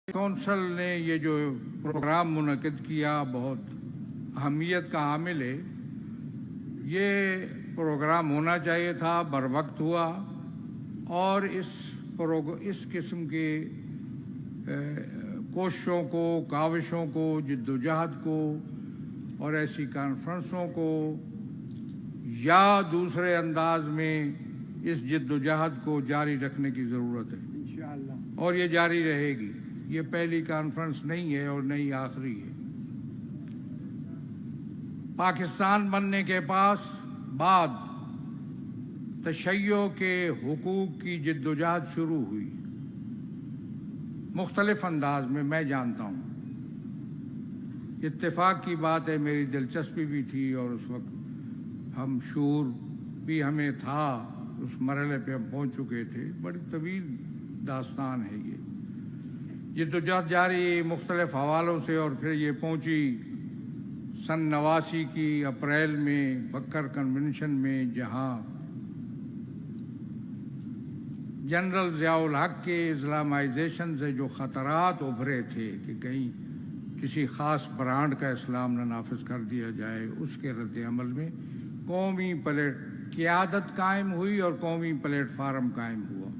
Council نے یہ جو پروگرام منعقد کیا بہت اہمیت کا حامل ہے۔ یہ پروگرام ہونا چاہیے تھا، بر وقت ہوا، اور اس قسم کے کوششوں کو، کاوشوں کو، جد و جہد کو اور ایسی کانفرنسوں کو یا دوسرے انداز میں اس جد و جہد کو جاری رکھنے کی ضرورت ہے انشاءاللہ، اور یہ جاری رہے گی۔ یہ پہلی کانفرنس نہیں ہے اور نہ ہی آخری ہے۔ پاکستان بننے کے بعد تشیع کے حقوق کی جد و جہد شروع ہوئی، مختلف انداز میں جانتا ہوں۔ اتفاق کی بات ہے، میری دلچسپی بھی تھی اور اس وقت ہم شعور بھی ہمیں تھا، اس مرحلے پہ ہم پہنچ چکے تھے۔ بڑی طویل داستان ہے یہ جد و جہد جاری مختلف حوالوں سے، اور پھر یہ پہنچی سن 89 کی اپریل میں بکر کنونشن میں، جہاں جنرل ضیاء الحق کے اسلامائزیشن سے جو خطرات ابھرے تھے کہ کہیں کسی خاص برانڈ کا اسلام نہ نافذ کر دیا جائے، اس کے رد عمل میں قومی قیادت قائم ہوئی اور قومی پلیٹ فارم قائم ہوا۔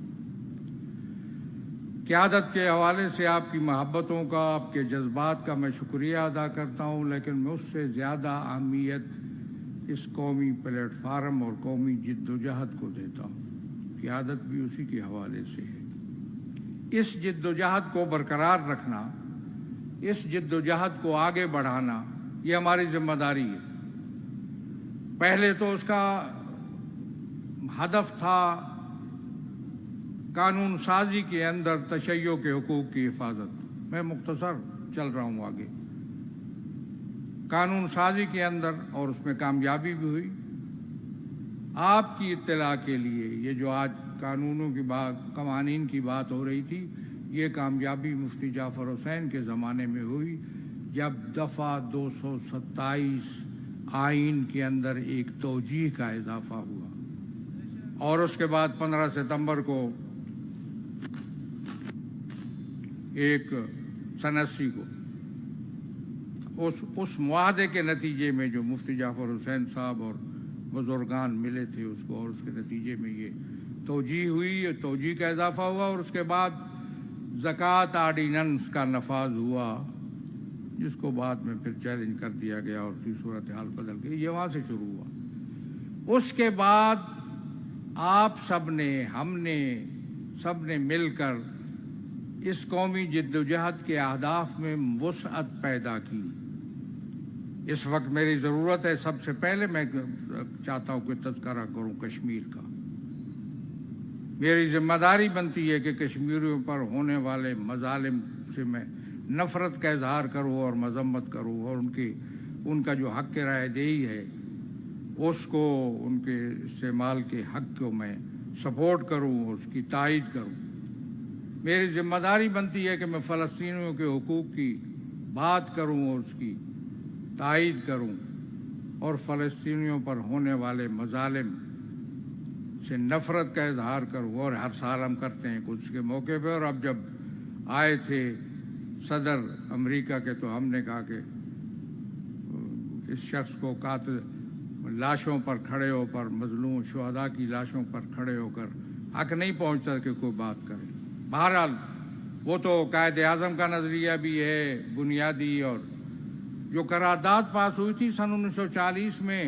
قیادت کے حوالے سے آپ کی محبتوں کا، آپ کے جذبات کا میں شکریہ ادا کرتا ہوں، لیکن میں اس سے زیادہ اہمیت اس قومی پلیٹ فارم اور قومی جد و جہد کو دیتا ہوں۔ قیادت بھی اسی کے حوالے سے ہے۔ اس جد و جہد کو برقرار رکھنا، اس جد و جہد کو آگے بڑھانا، یہ ہماری ذمہ داری ہے۔ پہلے تو اس کا ہدف تھا قانون سازی کے اندر تشیع کے حقوق کی حفاظت۔ میں مختصر چل رہا ہوں آگے۔ قانون سازی کے اندر، اور اس میں کامیابی بھی ہوئی۔ آپ کی اطلاع کے لیے، یہ جو آج قوانین کی بات ہو رہی تھی، یہ کامیابی مفتی جعفر حسین کے زمانے میں ہوئی، جب دفعہ 227 آئین کے اندر ایک توجیہ کا اضافہ ہوا، اور اس کے بعد 15 ستمبر کو ایک سن 80 کو اس معاہدے کے نتیجے میں جو مفتی جعفر حسین صاحب اور بزرگان ملے تھے اس کو، اور اس کے نتیجے میں یہ توجیہ ہوئی، توجیہ کا اضافہ ہوا، اور اس کے بعد زکوٰۃ آرڈیننس کا نفاذ ہوا، جس کو بعد میں پھر چیلنج کر دیا گیا اور پھر صورتحال بدل گئی۔ یہ وہاں سے شروع ہوا۔ اس کے بعد آپ سب نے، ہم نے، سب نے مل کر اس قومی جد و جہد کے اہداف میں وسعت پیدا کی۔ اس وقت میری ضرورت ہے، سب سے پہلے میں چاہتا ہوں کہ تذکرہ کروں کشمیر کا۔ میری ذمہ داری بنتی ہے کہ کشمیریوں پر ہونے والے مظالم سے میں نفرت کا اظہار کروں اور مذمت کروں، اور ان کا جو حق رائے دہی ہے اس کو، ان کے استعمال کے حق کو میں سپورٹ کروں، اس کی تائید کروں۔ میری ذمہ داری بنتی ہے کہ میں فلسطینیوں کے حقوق کی بات کروں اور اس کی تائید کروں، اور فلسطینیوں پر ہونے والے مظالم سے نفرت کا اظہار کروں، اور ہر سال ہم کرتے ہیں قدس کے موقع پہ۔ اور اب جب آئے تھے صدر امریکہ کے، تو ہم نے کہا کہ اس شخص کو قاتل لاشوں پر کھڑے ہو کر، مظلوم شہداء کی لاشوں پر کھڑے ہو کر حق نہیں پہنچتا کہ کوئی بات کرے۔ بہرحال وہ تو قائد اعظم کا نظریہ بھی ہے بنیادی، اور جو قرارداد پاس ہوئی تھی سن 1940 میں،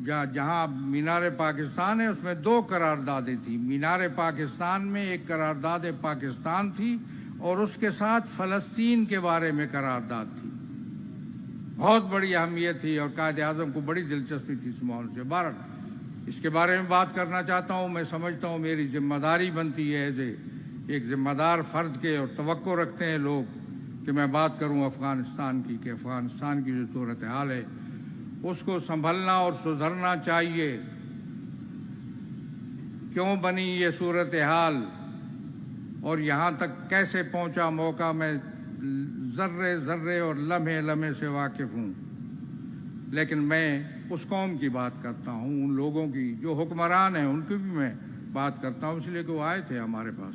جہاں مینار پاکستان ہے، اس میں 2 قراردادیں تھیں۔ مینار پاکستان میں ایک قرارداد پاکستان تھی، اور اس کے ساتھ فلسطین کے بارے میں قرارداد تھی۔ بہت بڑی اہمیت تھی، اور قائد اعظم کو بڑی دلچسپی تھی اس معاملے سے۔ بہرحال اس کے بارے میں بات کرنا چاہتا ہوں۔ میں سمجھتا ہوں میری ذمہ داری بنتی ہے ایک ذمہ دار فرد کے، اور توقع رکھتے ہیں لوگ کہ میں بات کروں افغانستان کی، کہ افغانستان کی جو صورتحال ہے اس کو سنبھلنا اور سدھرنا چاہیے۔ کیوں بنی یہ صورتحال اور یہاں تک کیسے پہنچا موقع، میں ذرے ذرے اور لمحے لمحے سے واقف ہوں، لیکن میں اس قوم کی بات کرتا ہوں، ان لوگوں کی جو حکمران ہیں ان کی بھی میں بات کرتا ہوں، اس لیے کہ وہ آئے تھے ہمارے پاس۔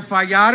FIR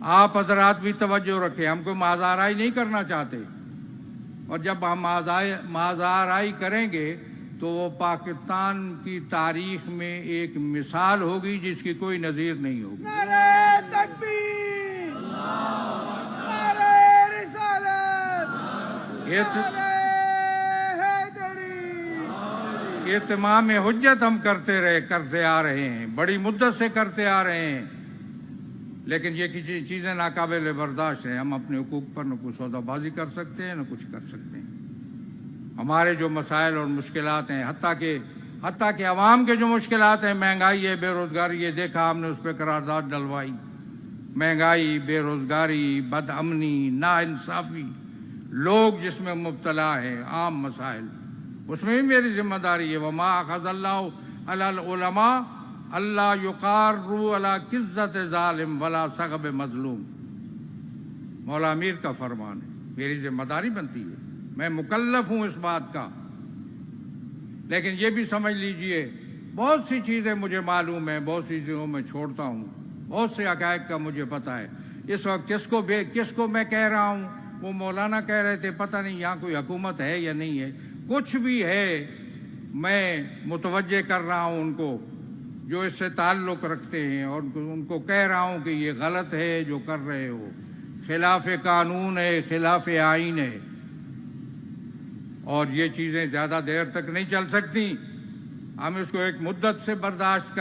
آپ حضرات بھی توجہ رکھیں، ہم کو مازارائی نہیں کرنا چاہتے، اور جب ہم مازارائی کریں گے تو وہ پاکستان کی تاریخ میں ایک مثال ہوگی جس کی کوئی نظیر نہیں ہوگی۔ نعرہ تکبیر، نعرہ رسالت، نعرہ حیدری۔ اتمام حجت ہم کرتے آ رہے ہیں، بڑی مدت سے کرتے آ رہے ہیں، لیکن یہ کسی چیزیں ناقابل برداشت ہیں۔ ہم اپنے حقوق پر نہ کچھ سودا بازی کر سکتے ہیں نہ کچھ کر سکتے ہیں۔ ہمارے جو مسائل اور مشکلات ہیں، حتیٰ کہ عوام کے جو مشکلات ہیں، مہنگائی ہے، بے روزگاری، یہ دیکھا ہم نے، اس پہ قرارداد ڈلوائی۔ مہنگائی، بے روزگاری، بد امنی، ناانصافی، لوگ جس میں مبتلا ہیں، عام مسائل، اس میں بھی میری ذمہ داری ہے۔ وما اخذ اللہ علی العلماء اللہ یقاروا علی قزۃ ظالم ولا سغب مظلوم، مولا امیر کا فرمان ہے۔ میری ذمہ داری بنتی ہے، میں مکلف ہوں اس بات کا، لیکن یہ بھی سمجھ لیجئے بہت سی چیزیں مجھے معلوم ہیں، بہت سی چیزوں میں چھوڑتا ہوں، بہت سے حقائق کا مجھے پتہ ہے۔ اس وقت کس کو میں کہہ رہا ہوں، وہ مولانا کہہ رہے تھے، پتہ نہیں یہاں کوئی حکومت ہے یا نہیں ہے، کچھ بھی ہے، میں متوجہ کر رہا ہوں ان کو جو اس سے تعلق رکھتے ہیں، اور ان کو کہہ رہا ہوں کہ یہ غلط ہے جو کر رہے ہو، خلاف قانون ہے، خلاف آئین ہے، اور یہ چیزیں زیادہ دیر تک نہیں چل سکتی۔ ہم اس کو ایک مدت سے برداشت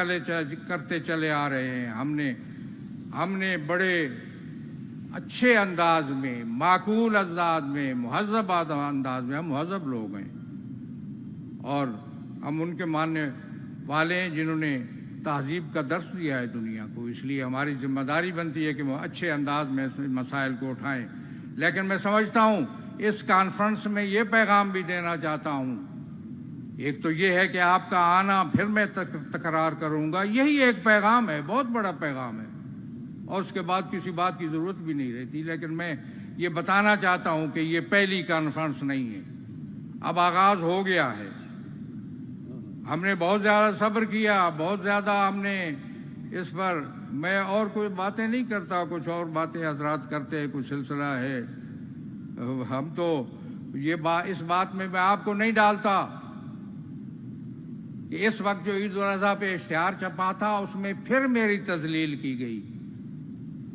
کرتے چلے آ رہے ہیں۔ ہم نے بڑے اچھے انداز میں، معقول انداز میں، مہذب انداز میں، ہم مہذب لوگ ہیں، اور ہم ان کے ماننے والے ہیں جنہوں نے تہذیب کا درس دیا ہے دنیا کو، اس لیے ہماری ذمہ داری بنتی ہے کہ وہ اچھے انداز میں مسائل کو اٹھائیں۔ لیکن میں سمجھتا ہوں اس کانفرنس میں یہ پیغام بھی دینا چاہتا ہوں، ایک تو یہ ہے کہ آپ کا آنا، پھر میں تکرار کروں گا، یہی ایک پیغام ہے، بہت بڑا پیغام ہے، اور اس کے بعد کسی بات کی ضرورت بھی نہیں رہتی، لیکن میں یہ بتانا چاہتا ہوں کہ یہ پہلی کانفرنس نہیں ہے، اب آغاز ہو گیا ہے۔ ہم نے بہت زیادہ صبر کیا، بہت زیادہ ہم نے اس پر، میں اور کوئی باتیں نہیں کرتا، کچھ اور باتیں حضرات کرتے ہیں، کچھ سلسلہ ہے، ہم تو اس بات میں آپ کو نہیں ڈالتا کہ اس وقت جو عید الاضحیٰ پہ اشتہار چھپا تھا اس میں پھر میری تذلیل کی گئی،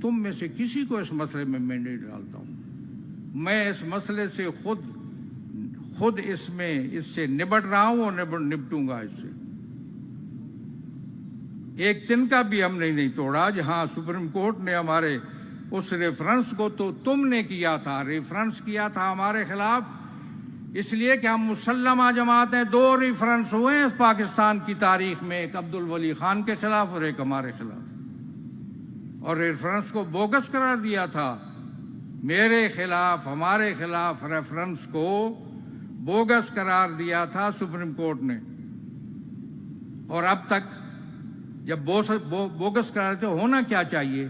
تم میں سے کسی کو اس مسئلے میں نہیں ڈالتا ہوں، میں اس مسئلے سے خود اس سے نبٹ رہا ہوں اور نپٹوں گا اس سے۔ ایک دن کا بھی ہم نے نہیں توڑا، جہاں سپریم کورٹ نے ہمارے اس ریفرنس کو تو تم نے کیا تھا، ریفرنس کیا تھا ہمارے خلاف، اس لیے کہ ہم مسلمہ جماعت ہیں۔ 2 ریفرنس ہوئے ہیں پاکستان کی تاریخ میں، ایک عبدالولی خان کے خلاف اور ایک ہمارے خلاف، اور ریفرنس کو بوگس قرار دیا تھا، میرے خلاف، ہمارے خلاف ریفرنس کو بوگس قرار دیا تھا سپریم کورٹ نے، اور اب تک جب بوگس قرار دیتے ہونا کیا چاہیے،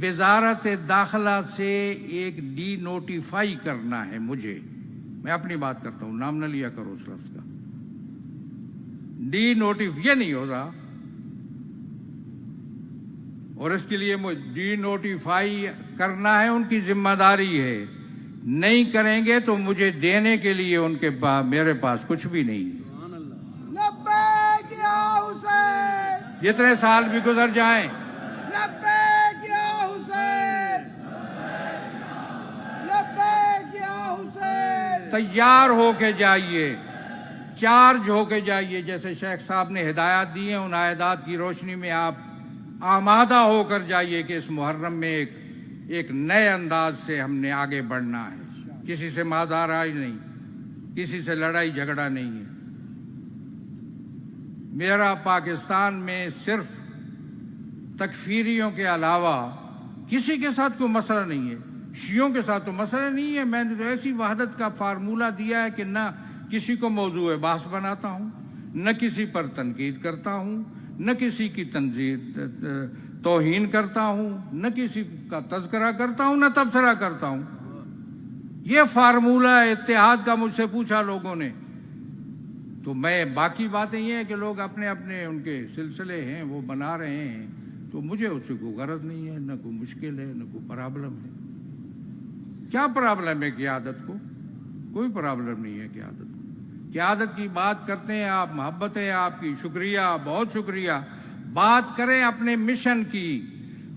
وزارت داخلہ سے ایک ڈی نوٹیفائی کرنا ہے مجھے، میں اپنی بات کرتا ہوں، نام نہ لیا کرو اس لفظ کا، ڈی نوٹیفائی یہ نہیں ہو رہا، اور اس کے لیے ڈی نوٹیفائی کرنا ہے، ان کی ذمہ داری ہے، نہیں کریں گے تو مجھے دینے کے لیے میرے پاس کچھ بھی نہیں ہے۔ لبیک یا حسین، جتنے سال بھی گزر جائیں، لبیک یا حسین، لبیک یا حسین، تیار ہو کے جائیے، چارج ہو کے جائیے، جیسے شیخ صاحب نے ہدایات دی ہیں، ان ہدایات کی روشنی میں آپ آمادہ ہو کر جائیے کہ اس محرم میں ایک نئے انداز سے ہم نے آگے بڑھنا ہے، کسی سے مازارائی نہیں، کسی سے لڑائی جھگڑا نہیں ہے۔ میرا پاکستان میں صرف تکفیریوں کے علاوہ کسی کے ساتھ کوئی مسئلہ نہیں ہے، شیعوں کے ساتھ تو مسئلہ نہیں ہے، میں نے تو ایسی وحدت کا فارمولہ دیا ہے کہ نہ کسی کو موضوع بحث بناتا ہوں، نہ کسی پر تنقید کرتا ہوں، نہ کسی کی توہین کرتا ہوں، نہ کسی کا تذکرہ کرتا ہوں، نہ تبصرہ کرتا ہوں۔ یہ فارمولہ اتحاد کا مجھ سے پوچھا لوگوں نے، تو میں باقی باتیں یہ ہیں کہ لوگ اپنے ان کے سلسلے ہیں وہ بنا رہے ہیں، تو مجھے اس سے کوئی غرض نہیں ہے، نہ کوئی مشکل ہے، نہ کوئی پرابلم ہے۔ کیا پرابلم ہے قیادت کو؟ کوئی پرابلم نہیں ہے قیادت کو۔ قیادت کی بات کرتے ہیں آپ، محبت ہے آپ کی، شکریہ، بہت شکریہ۔ بات کریں اپنے مشن کی،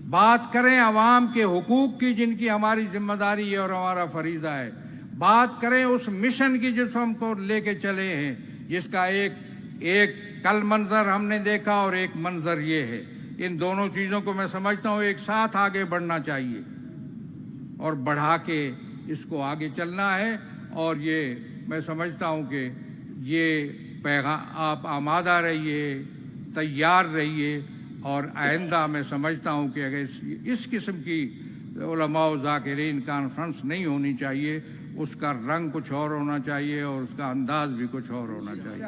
بات کریں عوام کے حقوق کی جن کی ہماری ذمہ داری ہے اور ہمارا فریضہ ہے۔ بات کریں اس مشن کی جس ہم کو لے کے چلے ہیں، جس کا ایک کل منظر ہم نے دیکھا اور ایک منظر یہ ہے۔ ان دونوں چیزوں کو میں سمجھتا ہوں ایک ساتھ آگے بڑھنا چاہیے اور بڑھا کے اس کو آگے چلنا ہے۔ اور یہ میں سمجھتا ہوں کہ یہ پیغام آپ آمادہ رہیے، تیار رہیے، اور آئندہ میں سمجھتا ہوں کہ اگر اس قسم کی علماء و ذاکرین کانفرنس نہیں ہونی چاہیے، اس کا رنگ کچھ اور ہونا چاہیے اور اس کا انداز بھی کچھ اور ہونا چاہیے۔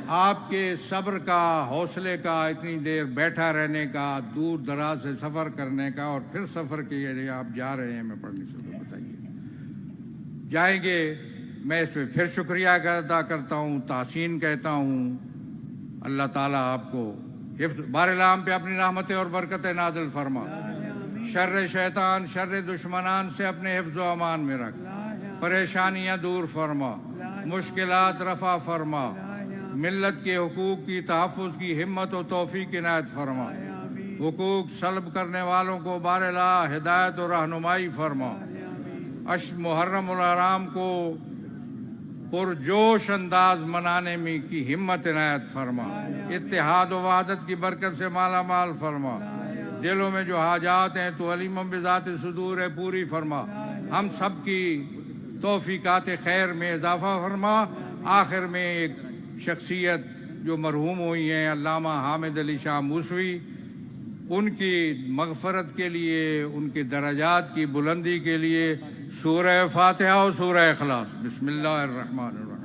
آپ کے صبر کا، حوصلے کا، اتنی دیر بیٹھا رہنے کا، دور دراز سے سفر کرنے کا، اور پھر سفر کے لیے آپ جا رہے ہیں، میں پڑھنے سے بتائیے جائیں گے۔ میں اس پہ پھر شکریہ ادا کرتا ہوں، تحسین کہتا ہوں۔ اللہ تعالیٰ آپ کو حفظ بار العام پہ اپنی رحمتیں اور برکتیں نازل فرما، شر شیطان، شر دشمنان سے اپنے حفظ و امان میں رکھ، پریشانیاں دور فرما، مشکلات رفع فرما، ملت کے حقوق کی تحفظ کی ہمت و توفیق عنایت فرما، حقوق سلب کرنے والوں کو بارلا ہدایت و رہنمائی فرما، محرم الحرام کو پرجوش انداز منانے میں کی ہمت عنایت فرما، اتحاد و وحدت کی برکت سے مالا مال فرما، دلوں میں جو حاجات ہیں تو علیم بذات صدور ہے پوری فرما، ہم سب کی توفیقات خیر میں اضافہ فرما۔ آخر میں ایک شخصیت جو مرحوم ہوئی ہیں علامہ حامد علی شاہ موسوی، ان کی مغفرت کے لیے، ان کے درجات کی بلندی کے لیے سورہ فاتحہ اور سورہ اخلاص۔ بسم اللہ الرحمن الرحیم۔